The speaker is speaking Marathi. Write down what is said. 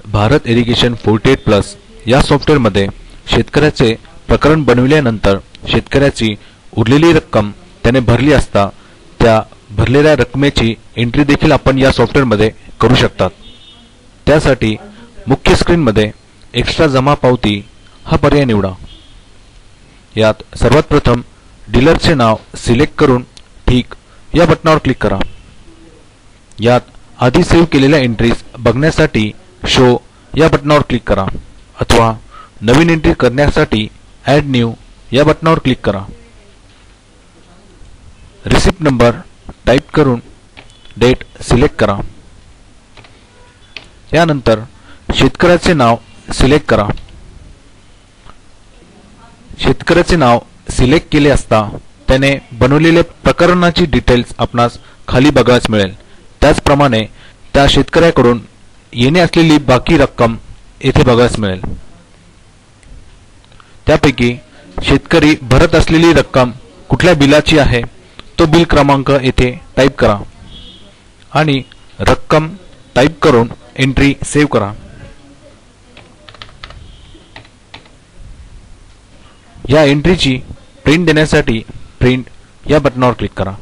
भारत इरिगेशन 48+ या सॉफ्टवेअरमध्ये शेतकऱ्याचे प्रकरण बनविल्यानंतर शेतकऱ्याची उरलेली रक्कम त्याने भरली असता त्या भरलेल्या रकमेची एंट्री देखील आपण या सॉफ्टवेअरमध्ये करू शकतात। त्यासाठी मुख्य स्क्रीनमध्ये एक्स्ट्रा जमा पावती हा पर्याय निवडा। यात सर्वात प्रथम डीलरचे नाव सिलेक्ट करून ठीक या बटणावर क्लिक करा। यात आधी सेव्ह केलेल्या एंट्रीज बघण्यासाठी शो या बटणावर क्लिक करा अथवा नवीन एंट्री करण्यासाठी ॲड न्यू या बटणावर क्लिक करा। रिसिप्ट नंबर टाईप करून डेट सिलेक्ट करा। यानंतर शेतकऱ्याचे नाव सिलेक्ट करा। शेतकऱ्याचे नाव सिलेक्ट केले असता त्याने बनवलेल्या प्रकरणाची डिटेल्स आपणास खाली बघायला मिळेल। त्याचप्रमाणे त्या शेतकऱ्याकडून येणे असलेली बाकी रक्कम येथे बघायला मिळेल। त्यापैकी शेतकरी भरत असलेली रक्कम कुठल्या बिलाची आहे तो बिल क्रमांक येथे टाईप करा आणि रक्कम टाईप करून एंट्री सेव्ह करा। या एंट्रीची प्रिंट देण्यासाठी प्रिंट या बटणावर क्लिक करा।